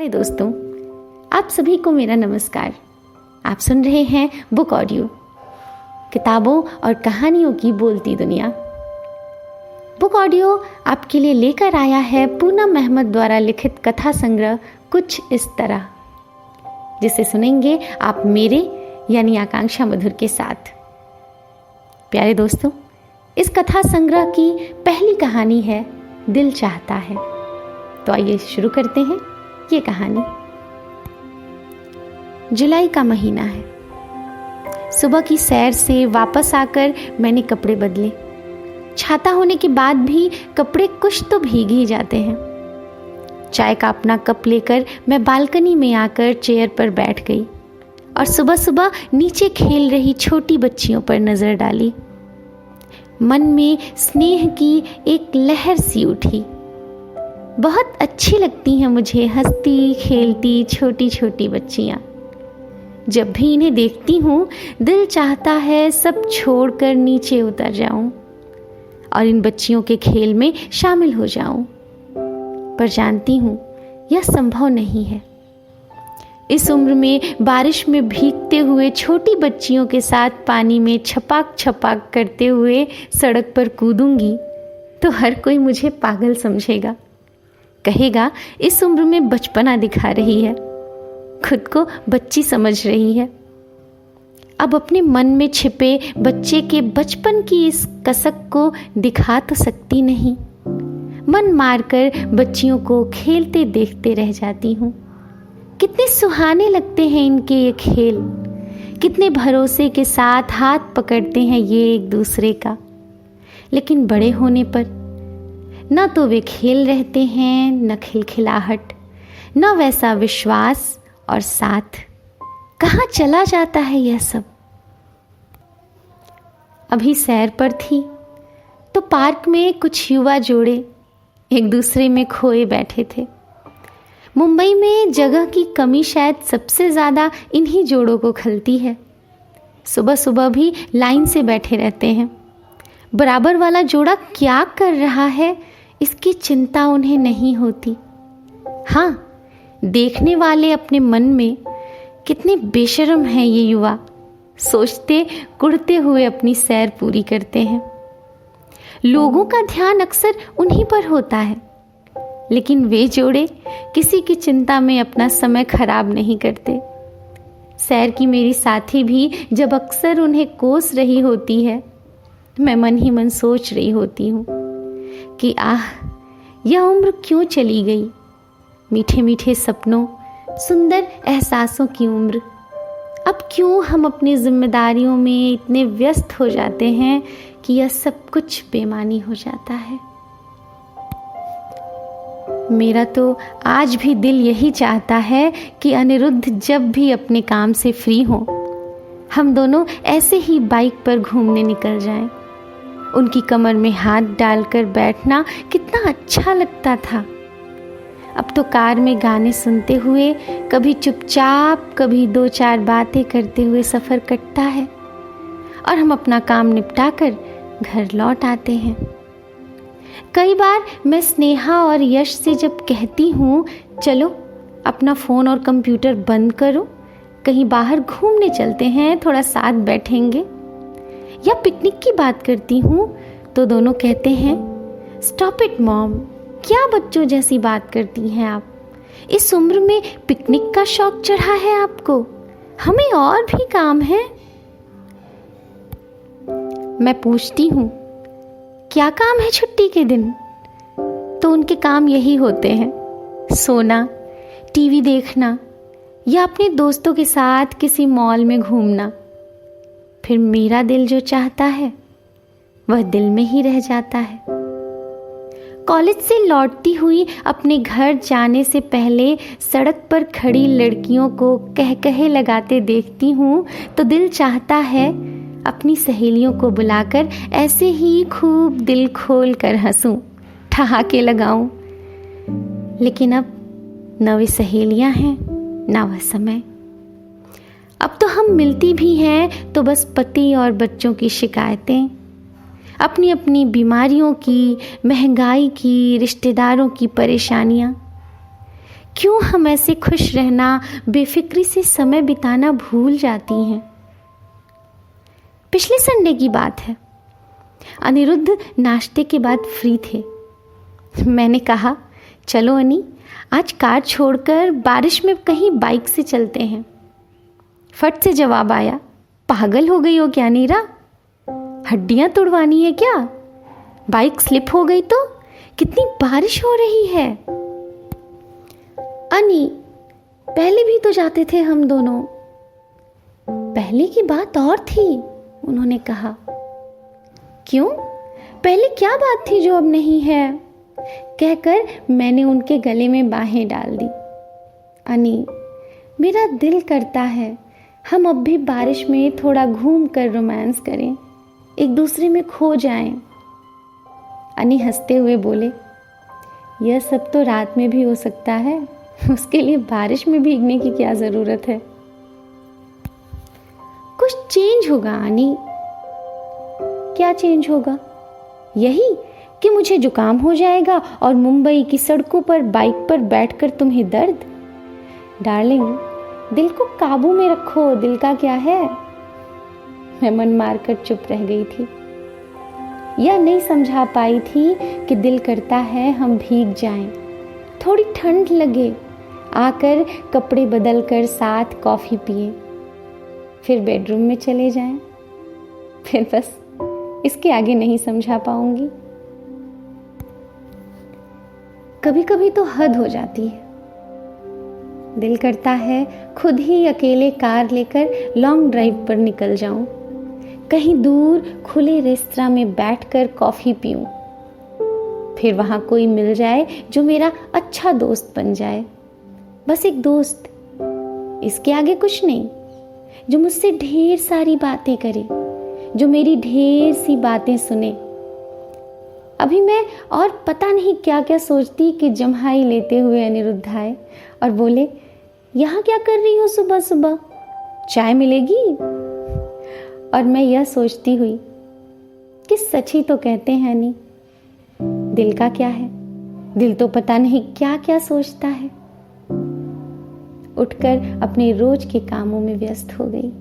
दोस्तों, आप सभी को मेरा नमस्कार। आप सुन रहे हैं बुक ऑडियो, किताबों और कहानियों की बोलती दुनिया। बुक ऑडियो आपके लिए लेकर आया है पूनम अहमद द्वारा लिखित कथा संग्रह कुछ इस तरह, जिसे सुनेंगे आप मेरे यानी आकांक्षा मधुर के साथ। प्यारे दोस्तों, इस कथा संग्रह की पहली कहानी है दिल चाहता है। तो आइए शुरू करते हैं ये कहानी। जुलाई का महीना है। सुबह की सैर से वापस आकर मैंने कपड़े बदले। छाता होने के बाद भी कपड़े कुछ तो भीग ही जाते हैं। चाय का अपना कप लेकर मैं बालकनी में आकर चेयर पर बैठ गई और सुबह सुबह नीचे खेल रही छोटी बच्चियों पर नजर डाली। मन में स्नेह की एक लहर सी उठी। बहुत अच्छी लगती हैं मुझे हंसती खेलती छोटी छोटी बच्चियाँ। जब भी इन्हें देखती हूँ दिल चाहता है सब छोड़कर नीचे उतर जाऊं और इन बच्चियों के खेल में शामिल हो जाऊं, पर जानती हूँ यह संभव नहीं है। इस उम्र में बारिश में भीगते हुए छोटी बच्चियों के साथ पानी में छपाक छपाक करते हुए सड़क पर कूदूंगी तो हर कोई मुझे पागल समझेगा, कहेगा इस उम्र में बचपना दिखा रही है, खुद को बच्ची समझ रही है। अब अपने मन में छिपे बच्चे के बचपन की इस कसक को दिखा तो सकती नहीं। मन मारकर बच्चियों को खेलते देखते रह जाती हूँ। कितने सुहाने लगते हैं इनके ये खेल, कितने भरोसे के साथ हाथ पकड़ते हैं ये एक दूसरे का। लेकिन बड़े होने पर न तो वे खेल रहते हैं, न खिलखिलाहट, न वैसा विश्वास और साथ। कहाँ चला जाता है यह सब। अभी सैर पर थी तो पार्क में कुछ युवा जोड़े एक दूसरे में खोए बैठे थे। मुंबई में जगह की कमी शायद सबसे ज़्यादा इन्हीं जोड़ों को खलती है। सुबह सुबह भी लाइन से बैठे रहते हैं। बराबर वाला जोड़ा क्या कर रहा है इसकी चिंता उन्हें नहीं होती। हाँ, देखने वाले अपने मन में कितने बेशर्म हैं ये युवा, सोचते कुड़ते हुए अपनी सैर पूरी करते हैं। लोगों का ध्यान अक्सर उन्हीं पर होता है, लेकिन वे जोड़े किसी की चिंता में अपना समय खराब नहीं करते। सैर की मेरी साथी भी जब अक्सर उन्हें कोस रही होती है, मैं मन ही मन सोच रही होती हूँ कि आह, यह उम्र क्यों चली गई। मीठे मीठे सपनों, सुंदर एहसासों की उम्र। अब क्यों हम अपनी जिम्मेदारियों में इतने व्यस्त हो जाते हैं कि यह सब कुछ बेमानी हो जाता है। मेरा तो आज भी दिल यही चाहता है कि अनिरुद्ध जब भी अपने काम से फ्री हो, हम दोनों ऐसे ही बाइक पर घूमने निकल जाएं। उनकी कमर में हाथ डालकर बैठना कितना अच्छा लगता था। अब तो कार में गाने सुनते हुए, कभी चुपचाप कभी दो चार बातें करते हुए सफ़र कटता है और हम अपना काम निपटाकर घर लौट आते हैं। कई बार मैं स्नेहा और यश से जब कहती हूँ चलो अपना फ़ोन और कंप्यूटर बंद करो, कहीं बाहर घूमने चलते हैं, थोड़ा साथ बैठेंगे, या पिकनिक की बात करती हूँ, तो दोनों कहते हैं स्टॉप इट मॉम, क्या बच्चों जैसी बात करती हैं आप। इस उम्र में पिकनिक का शौक चढ़ा है आपको, हमें और भी काम है। मैं पूछती हूँ क्या काम है छुट्टी के दिन, तो उनके काम यही होते हैं, सोना, टीवी देखना या अपने दोस्तों के साथ किसी मॉल में घूमना। फिर मेरा दिल जो चाहता है वह दिल में ही रह जाता है। कॉलेज से लौटती हुई अपने घर जाने से पहले सड़क पर खड़ी लड़कियों को कहे लगाते देखती हूँ तो दिल चाहता है अपनी सहेलियों को बुलाकर ऐसे ही खूब दिल खोल कर हंसूं, ठहाके लगाऊं। लेकिन अब न वे सहेलियां हैं न वह समय। अब तो हम मिलती भी हैं तो बस पति और बच्चों की शिकायतें, अपनी अपनी बीमारियों की, महंगाई की, रिश्तेदारों की परेशानियां। क्यों हम ऐसे खुश रहना, बेफिक्री से समय बिताना भूल जाती हैं। पिछले संडे की बात है। अनिरुद्ध नाश्ते के बाद फ्री थे। मैंने कहा, चलो अनी, आज कार छोड़कर बारिश में कहीं बाइक से चलते हैं। फट से जवाब आया, पागल हो गई हो क्या नीरा? हड्डियां तुड़वानी है क्या? बाइक स्लिप हो गई तो? कितनी बारिश हो रही है। अनी, पहले भी तो जाते थे हम दोनों। पहले की बात और थी, उन्होंने कहा। क्यों? पहले क्या बात थी जो अब नहीं है? कहकर मैंने उनके गले में बाहें डाल दी। अनी, मेरा दिल करता है हम अब भी बारिश में थोड़ा घूम कर रोमांस करें, एक दूसरे में खो जाएं। अनी हंसते हुए बोले, यह सब तो रात में भी हो सकता है, उसके लिए बारिश में भीगने की क्या जरूरत है। कुछ चेंज होगा अनी। क्या चेंज होगा? यही कि मुझे जुकाम हो जाएगा और मुंबई की सड़कों पर बाइक पर बैठकर तुम्हें दर्द। डार्लिंग, दिल को काबू में रखो, दिल का क्या है। मैं मन मारकर चुप रह गई थी। यह नहीं समझा पाई थी कि दिल करता है हम भीग जाएं, थोड़ी ठंड लगे, आकर कपड़े बदलकर साथ कॉफी पिए, फिर बेडरूम में चले जाएं। फिर बस इसके आगे नहीं समझा पाऊंगी। कभी कभी तो हद हो जाती है। दिल करता है खुद ही अकेले कार लेकर लॉन्ग ड्राइव पर निकल जाऊं, कहीं दूर खुले रेस्तरां में बैठकर कॉफी पीऊं, फिर वहां कोई मिल जाए जो मेरा अच्छा दोस्त बन जाए, बस एक दोस्त, इसके आगे कुछ नहीं, जो मुझसे ढेर सारी बातें करे, जो मेरी ढेर सी बातें सुने। अभी मैं और पता नहीं क्या क्या सोचती कि जम्हाई लेते हुए अनिरुद्ध आए और बोले, यहाँ क्या कर रही हो सुबह सुबह, चाय मिलेगी? और मैं यह सोचती हुई कि सच ही तो कहते हैं अनी, दिल का क्या है, दिल तो पता नहीं क्या क्या सोचता है। उठकर अपने रोज के कामों में व्यस्त हो गई।